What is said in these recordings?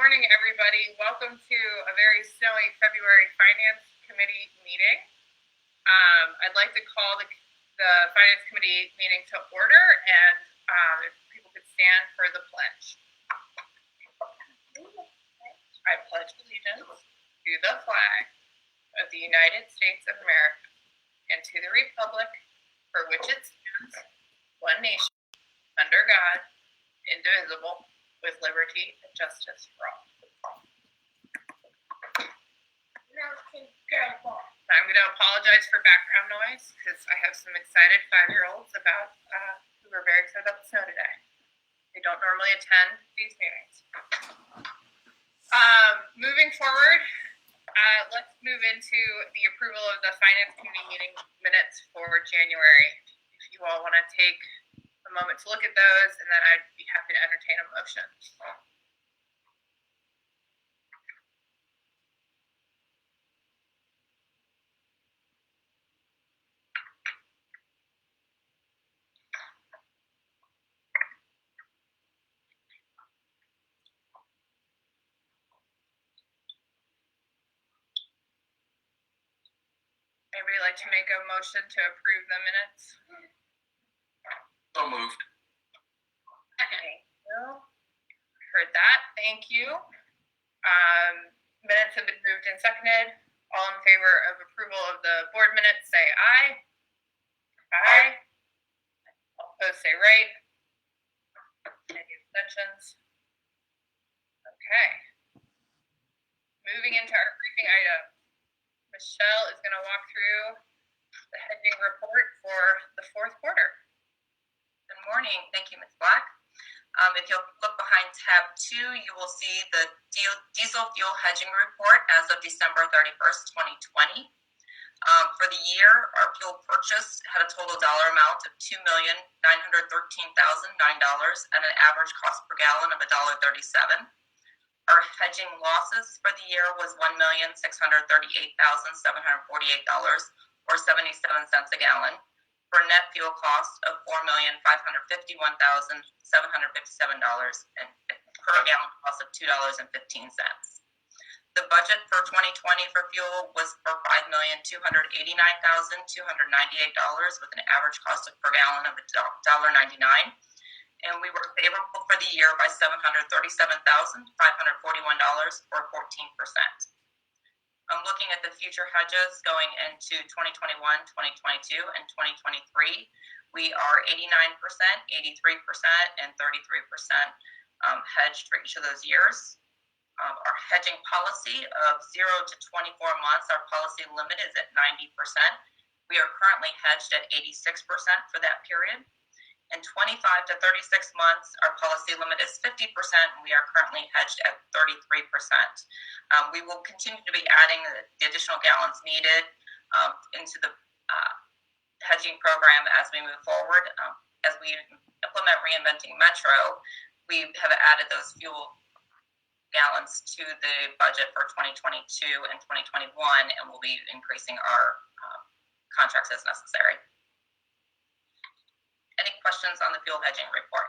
morning, everybody. Welcome to a very snowy February Finance Committee meeting. I'd like to call the Finance Committee meeting to order, and if people could stand for the pledge. I pledge allegiance to the flag of the United States of America and to the republic for which it stands, one nation, under God, indivisible, with liberty and justice for all. I'm going to apologize for background noise because I have some excited 5-year-olds who are very excited about the snow today. They don't normally attend these meetings. Moving forward, let's move into the approval of the Finance Committee meeting minutes for January. If you all want to take a moment to look at those, and then I'd be happy to entertain a motion. Anybody like to make a motion to approve the minutes? So moved. Okay. Heard that. Thank you. Minutes have been moved and seconded. All in favor of approval of the board minutes, say aye. Aye. All opposed, say right. Any abstentions? Okay. Moving into our briefing item. Michelle is going to walk through the hedging report for the fourth quarter. Good morning. Thank you, Ms. Black. If you'll look behind tab 2, you will see the diesel fuel hedging report as of December 31st, 2020. For the year, our fuel purchase had a total dollar amount of $2,913,009 at an average cost per gallon of $1.37. Our hedging losses for the year was $1,638,748, or 77 cents a gallon, for a net fuel cost of $4,551,757 and per gallon cost of $2.15. The budget for 2020 for fuel was for $5,289,298 with an average cost of per gallon of $1.99. And we were favorable for the year by $737,541, or 14%. I'm looking at the future hedges going into 2021, 2022, and 2023. We are 89%, 83%, and 33% hedged for each of those years. Our hedging policy of 0 to 24 months, our policy limit is at 90%. We are currently hedged at 86% for that period. In 25 to 36 months, our policy limit is 50%, and we are currently hedged at 33%. We will continue to be adding the additional gallons needed into the hedging program as we move forward. As we implement Reinventing Metro, we have added those fuel gallons to the budget for 2022 and 2021, and we'll be increasing our contracts as necessary. Any questions on the fuel hedging report?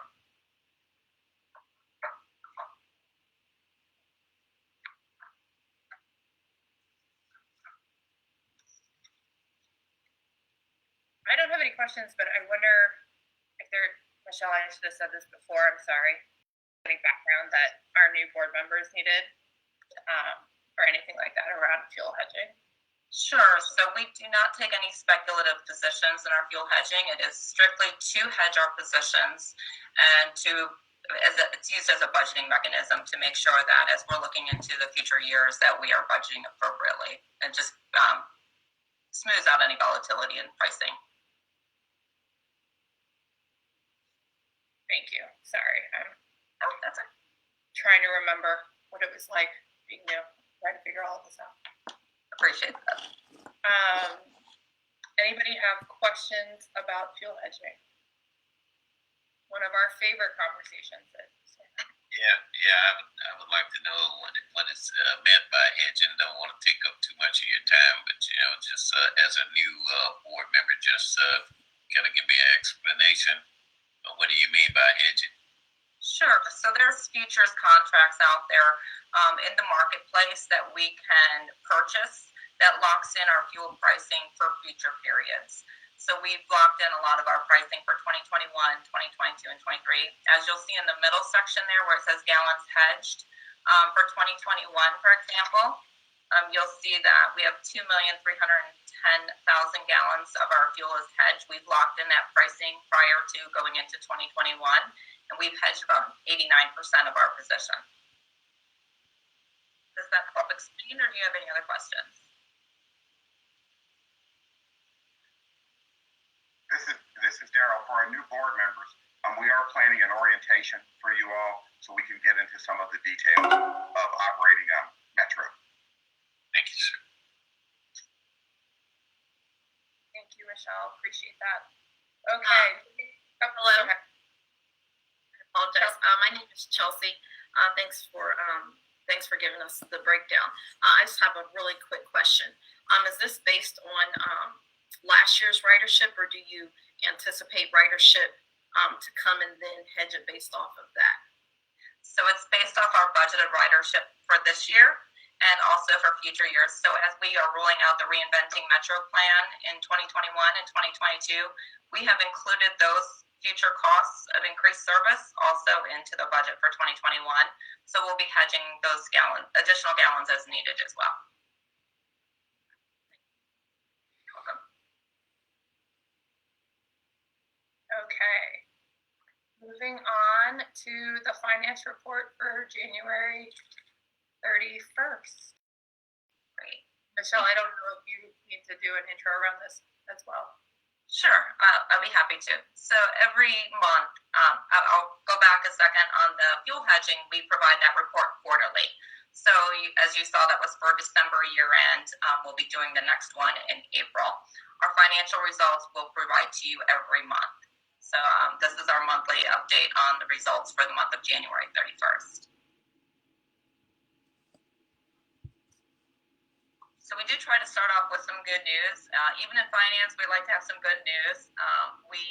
I don't have any questions, but I wonder if Michelle, I should have said this before, I'm sorry. Any background that our new board members needed or anything like that around fuel hedging? Sure. So we do not take any speculative positions in our fuel hedging. It is strictly to hedge our positions and it's used as a budgeting mechanism to make sure that as we're looking into the future years that we are budgeting appropriately and just smooths out any volatility in pricing. Thank you. Sorry. That's it. Trying to remember what it was like being new, trying to figure all of this out. Appreciate that. Anybody have questions about fuel hedging? One of our favorite conversations. I would like to know what is meant by hedging. Don't want to take up too much of your time, but just as a new board member, just kind of give me an explanation of what do you mean by hedging? Sure. So there's futures contracts out there in the marketplace that we can purchase that locks in our fuel pricing for future periods. So we've locked in a lot of our pricing for 2021, 2022, and 23. As you'll see in the middle section there where it says gallons hedged, for 2021, for example, you'll see that we have 2,310,000 gallons of our fuel is hedged. We've locked in that pricing prior to going into 2021, and we've hedged about 89% of our position. Does that help explain, or do you have any other questions? This is Daryl. For our new board members, we are planning an orientation for you all so we can get into some of the details of operating Metro. Thank you, sir. Thank you, Michelle. Appreciate that. Okay. Hello. Okay. I apologize. My name is Chelsea. Thanks for giving us the breakdown. I just have a really quick question. Is this based on last year's ridership, or do you anticipate ridership to come and then hedge it based off of that? So it's based off our budgeted ridership for this year and also for future years. So as we are rolling out the Reinventing Metro plan in 2021 and 2022, we have included those future costs of increased service also into the budget for 2021. So we'll be hedging those additional gallons as needed as well. You're welcome. Okay. Moving on to the finance report for January 31st. Great. Michelle, I don't know if you need to do an intro around this as well. Sure, I'll be happy to. So every month, I'll go back a second on the fuel hedging. We provide that report quarterly. So as you saw, that was for December year end. We'll be doing the next one in April. Our financial results we'll provide to you every month. So this is our monthly update on the results for the month of January 31st. So we do try to start off with some good news. Even in finance, we like to have some good news. We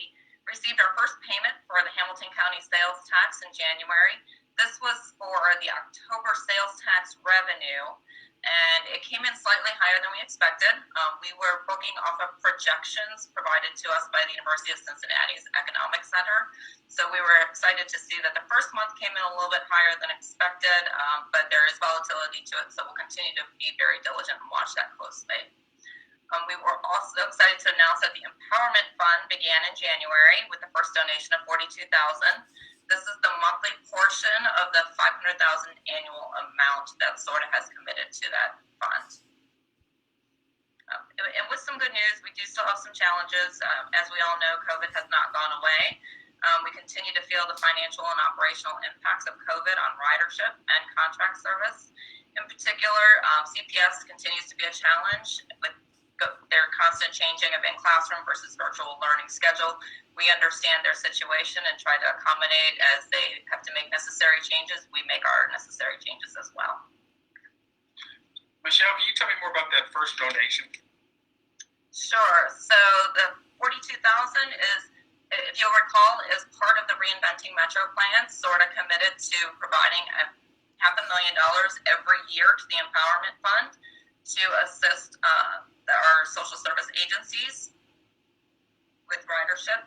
received our first payment for the Hamilton County sales tax in January. This was for the October sales tax revenue, and it came in slightly higher than we expected. We were booking off of projections provided to us by the University of Cincinnati's Economic Center. So we were excited to see that the first month came in a little bit higher than expected, but there is volatility to it, so we'll continue to be very diligent and watch that closely. We were also excited to announce that the Empowerment Fund began in January with the first donation of $42,000. This is the monthly portion of the $500,000 annual amount that SORTA has committed to that fund. And with some good news, we do still have some challenges. As we all know, COVID has not gone away. We continue to feel the financial and operational impacts of COVID on ridership and contract service. In particular, CPS continues to be a challenge with their constant changing of in-classroom versus virtual learning schedule. We understand their situation and try to accommodate as they have to make necessary changes. We make our necessary changes as well. Michelle, can you tell me more about that first donation? Sure. So the $42,000 is, if you'll recall, is part of the Reinventing Metro plan. SORTA committed to providing $500,000 every year to the Empowerment Fund to assist our social service agencies with ridership,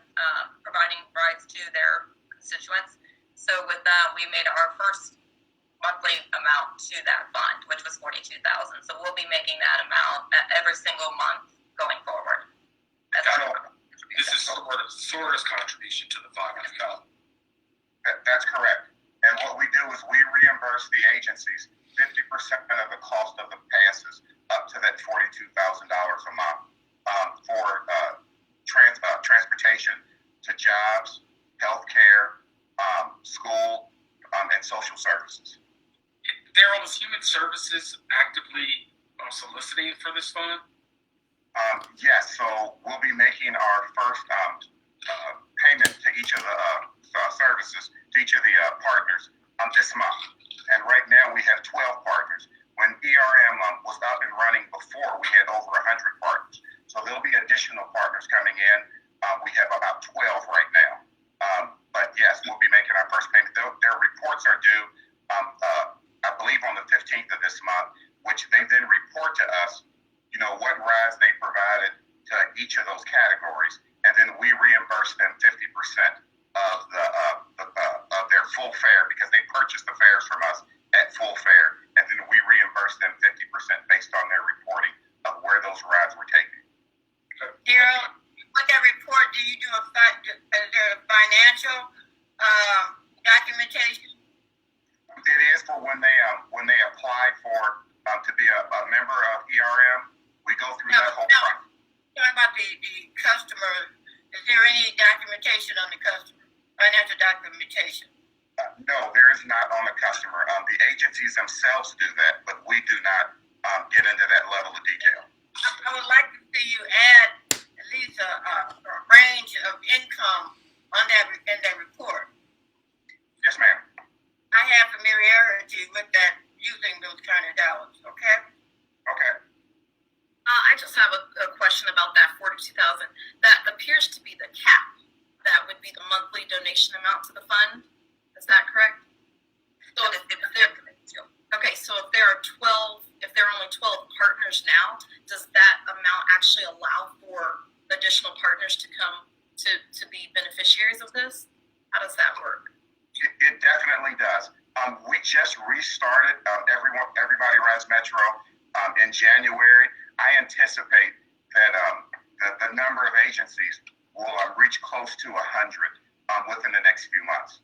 providing rides to their constituents. So with that, we made our first monthly amount to that fund, which was $42,000. So we'll be making that amount every single month going forward. This is SORTA's contribution to the $500,000. That's correct. And what we do is we reimburse the agencies 50% of the cost of the passes up to that $42,000 a month for transportation to jobs, healthcare, school, and social services. Daryl, is Human Services actively soliciting for this fund? Yes, so we'll be making our first payment to each of the services, to each of the partners this month. And right now we have 12 partners. When ERM was up and running before, we had over 100 partners. So there'll be additional partners coming in. We have about 12 right now. But yes, we'll be making our first payment. They're this month, which they then report to us, what rides they provided to each of those categories, and then we reimburse them 50% of of their full fare because they purchased the fares from us at full fare, and then we reimburse them 50% based on their reporting of where those rides were taken. Daryl, with that report, do you do is there a financial documentation? It is for when they apply for to be a member of ERM. We go through that whole process. Talking about the customer, is there any documentation on the customer? Financial documentation? No, there is not on the customer. The agencies themselves do that, but we do not get into that level of detail. I would like to see you add at least a range of income on in that report. Yes, ma'am. I have familiarity with that, using those kind of dollars, okay? Okay. I just have a question about that 42,000. That appears to be the cap. That would be the monthly donation amount to the fund. Is that correct? So if there are 12, if there are only 12 partners now, does that amount actually allow for additional partners to come to be beneficiaries of this? How does that work? It definitely does. We just restarted Everybody Rides Metro in January. I anticipate that the number of agencies will reach close to 100 within the next few months.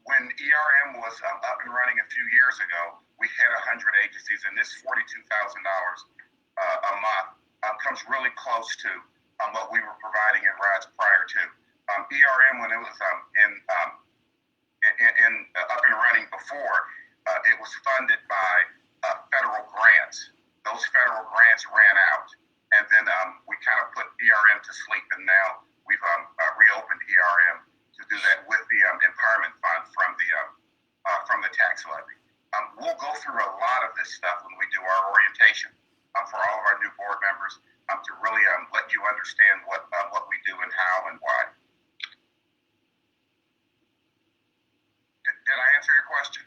When ERM was up and running a few years ago, we had 100 agencies, and this $42,000 a month comes really close to what we were providing in rides prior to. ERM, when it was up and running before, it was funded by federal grants. Those federal grants ran out, and then we kind of put ERM to sleep, and now we've reopened ERM to do that with the empowerment fund from the tax levy. We'll go through a lot of this stuff when we do our orientation for all of our new board members to really let you understand what we do and how and why. Did I answer your question?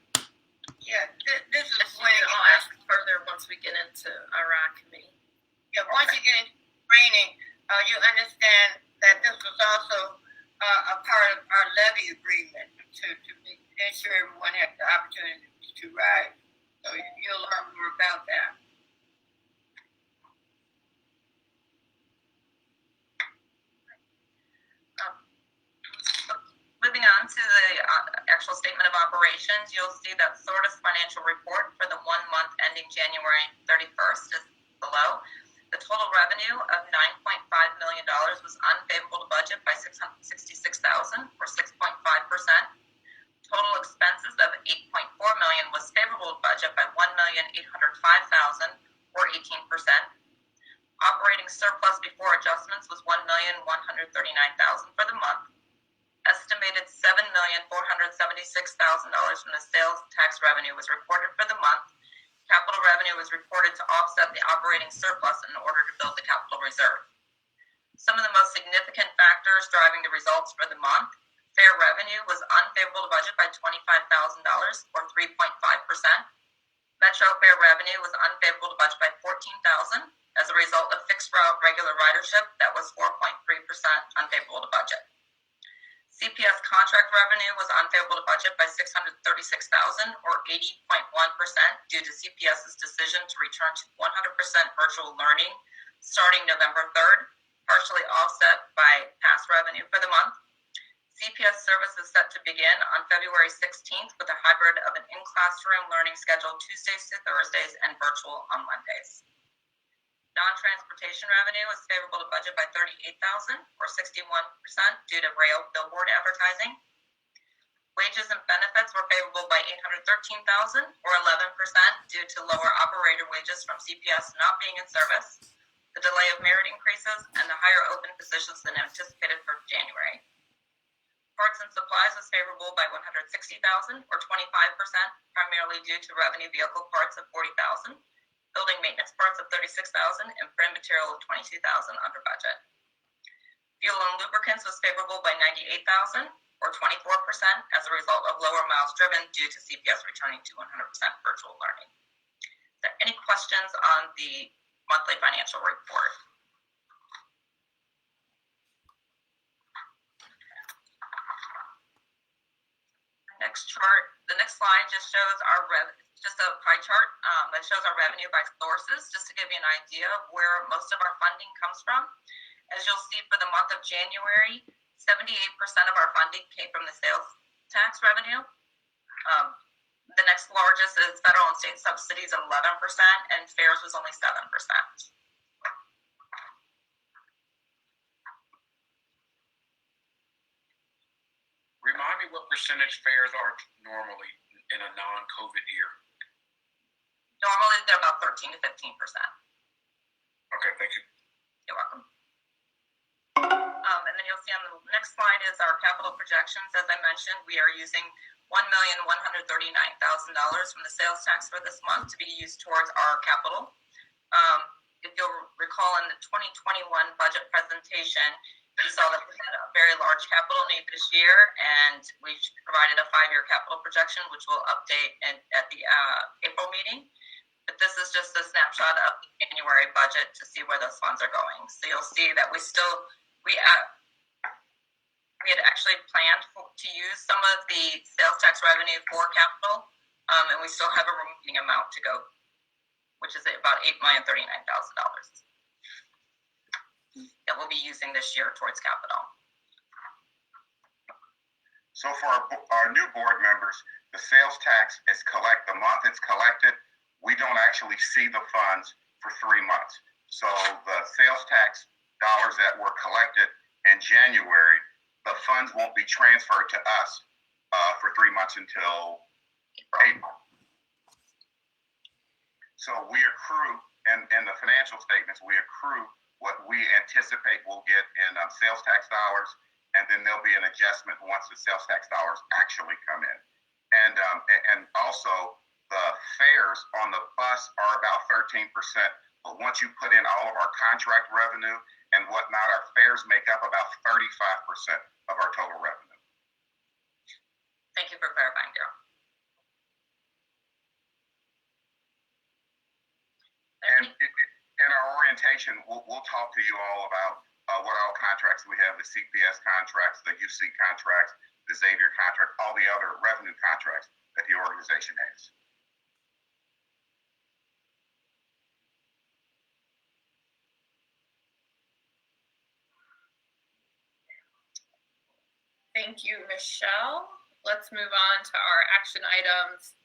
Yeah, this is when I'll ask further once we get into our committee. Yeah, once you get into training, you understand that this was also a part of our levy agreement to ensure everyone had the opportunity to ride. So you'll learn more about that. Moving on to the actual statement of operations, you'll see that SORTA's financial report for the 1 month ending January 31st is below. The total revenue of $9.5 million was unfavorable to budget by $666,000, or 6.5%. Total expenses of $8.4 million was favorable to budget by $1,805,000, or 18%. Operating surplus before adjustments was $1,139,000 for the month. Estimated $7,476,000 from the sales tax revenue was reported for the month. Capital revenue was reported to offset the operating surplus in order to build the capital reserve. Some of the most significant factors driving the results for the month: fare revenue was unfavorable to budget by $25,000, or 3.5%. Metro fare revenue was unfavorable to budget by $14,000 as a result of fixed route regular ridership that was 4.3% unfavorable to budget. CPS contract revenue was unfavorable to budget by $636,000, or 80.1%, due to CPS's decision to return to 100% virtual learning starting November 3rd, partially offset by past revenue for the month. CPS service is set to begin on February 16th with a hybrid of an in-classroom learning schedule Tuesdays to Thursdays and virtual on Mondays. Non-transportation revenue was favorable to budget by $38,000, or 61%, due to rail billboard advertising. Wages and benefits were favorable by $813,000, or 11%, due to lower operator wages from CPS not being in service, the delay of merit increases, and the higher open positions than anticipated for January. Parts and supplies was favorable by $160,000, or 25%, primarily due to revenue vehicle parts of $40,000. Building maintenance parts of $36,000, and print material of $22,000 under budget. Fuel and lubricants was favorable by $98,000. or 24% as a result of lower miles driven due to CPS returning to 100% virtual learning. Is there any questions on the monthly financial report? The next slide just shows our just a pie chart that shows our revenue by sources, just to give you an idea of where most of our funding comes from. As you'll see, for the month of January, 78% of our funding came from the sales tax revenue. The next largest is federal and state subsidies at 11%, and fares was only 7%. Remind me what percentage fares are normally in a non-COVID year. Normally, they're about 13 to 15%. Okay, thank you. You're welcome. And then you'll see on the next slide is our capital projections. As I mentioned, we are using $1,139,000 from the sales tax for this month to be used towards our capital. If you'll recall in the 2021 budget presentation, you saw that we had a very large capital need this year, and we provided a 5-year capital projection, which we'll update at the April meeting. But this is just a snapshot of the January budget to see where those funds are going. So you'll see that we had actually planned to use some of the sales tax revenue for capital, and we still have a remaining amount to go, which is about $8,039,000 that we'll be using this year towards capital. So for our new board members, the sales tax is the month it's collected, we don't actually see the funds for 3 months. So the sales tax dollars that were collected in January, the funds won't be transferred to us for 3 months until April. So we accrue, in the financial statements, we accrue what we anticipate we'll get in sales tax dollars, and then there'll be an adjustment once the sales tax dollars actually come in. And also, the fares on the bus are about 13%, but once you put in all of our contract revenue and whatnot, our fares make up about 35% of our total revenue. Thank you for clarifying, Daryl. And in our orientation, we'll talk to you all about what all contracts we have, the CPS contracts, the UC contracts, the Xavier contract, all the other revenue contracts that the organization has. Thank you, Michelle. Let's move on to our action items.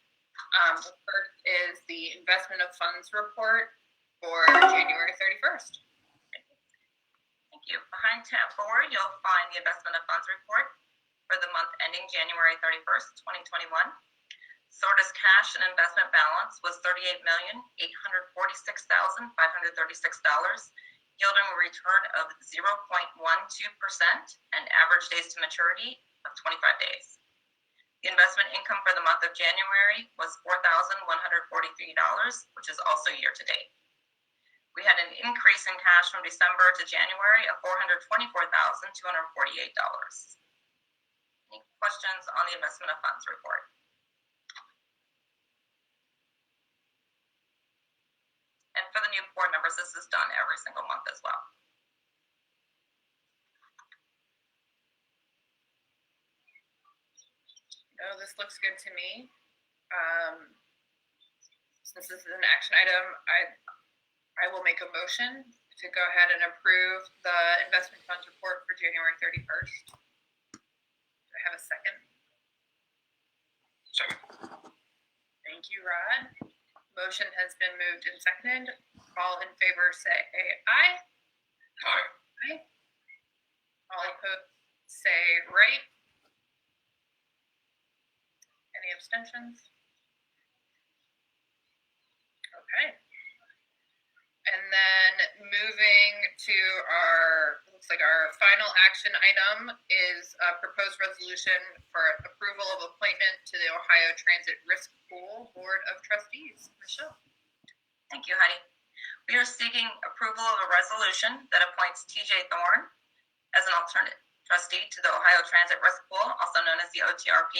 The first is the investment of funds report for January 31st. Thank you. Behind tab 4, you'll find the investment of funds report for the month ending January 31st, 2021. SORTA's cash and investment balance was $38,846,536, yielding a return of 0.12% and average days to maturity of 25 days. The investment income for the month of January was $4,143, which is also year to date. We had an increase in cash from December to January of $424,248. Any questions on the investment of funds report? And for the new board members, this is done every single month as well. No, this looks good to me. Since this is an action item, I will make a motion to go ahead and approve the investment funds report for January 31st. Do I have a second? Second. Thank you, Rod. Motion has been moved and seconded. All in favor say aye. Aye. Aye. All opposed say right. Any abstentions? Okay. And then moving to looks like our final action item is a proposed resolution for approval of appointment to the Ohio Transit Risk Pool Board of Trustees. Michelle. Thank you, Heidi. We are seeking approval of a resolution that appoints TJ Thorne as an alternate trustee to the Ohio Transit Risk Pool, also known as the OTRP,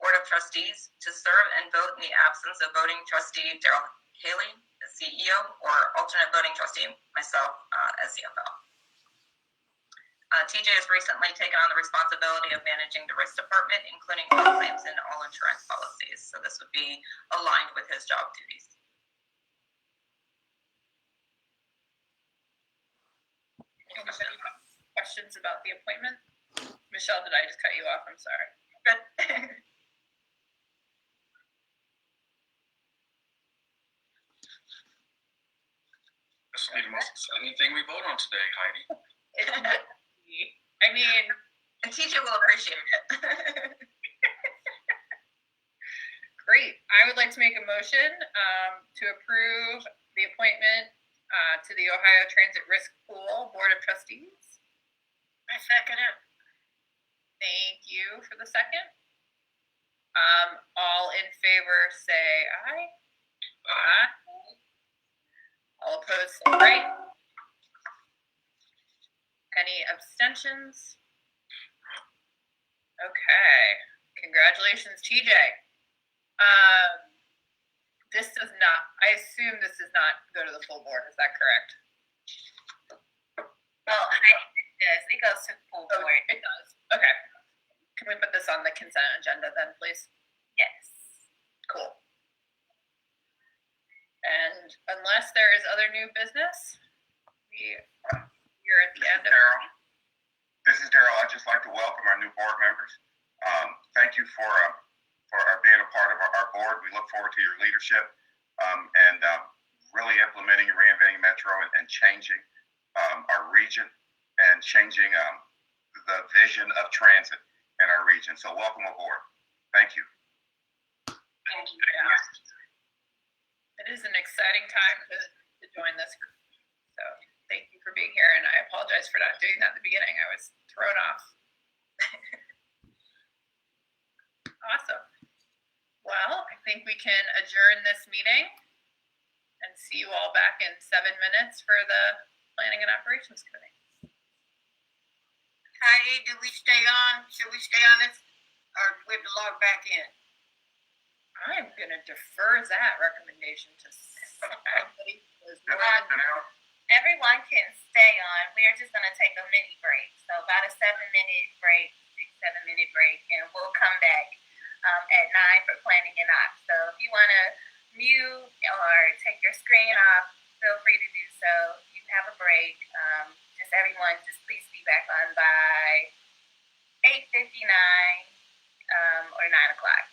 Board of Trustees to serve and vote in the absence of voting trustee Daryl Haley, the CEO, or alternate voting trustee, myself, as CFO. TJ has recently taken on the responsibility of managing the risk department, including all claims and all insurance policies. So this would be aligned with his job duties. Anybody have questions about the appointment? Michelle, did I just cut you off? I'm sorry. Good. This will be the most exciting thing we vote on today, Heidi. I mean, And TJ will appreciate it. great. I would like to make a motion to approve the appointment to the Ohio Transit Risk Pool Board of Trustees. I second it. Thank you for the second. All in favor say aye. Aye. All opposed say right. Any abstentions? Okay. Congratulations, TJ. This does not, I assume this does not go to the full board. Is that correct? Well, it does. It goes to the full Oh, board. it does. Okay. Can we put this on the consent agenda then, please? Yes. Cool. And unless there is other new business, we're at the end of. Daryl. This is Daryl. I'd just like to welcome our new board members. Thank you for being a part of our board. We look forward to your leadership and really implementing and reinventing Metro and changing our region and changing the vision of transit in our region. So welcome aboard. Thank you. Thank you. It is an exciting time to join this group. So thank you for being here, and I apologize for not doing that at the beginning. I was thrown off. Awesome. Well, I think we can adjourn this meeting and see you all back in 7 minutes for the Planning and Operations Committee. Heidi, do we stay on? Should we stay on this? Or do we have to log back in? I'm going to defer that recommendation to somebody who is more than Everyone can stay on. We are just going to take a mini break. So about a 7-minute break, 6-7-minute break, and we'll come back at 9 for planning and ops. So if you want to mute or take your screen off, feel free to do so. You have a break. Just everyone, just please be back on by 8:59 or 9 o'clock.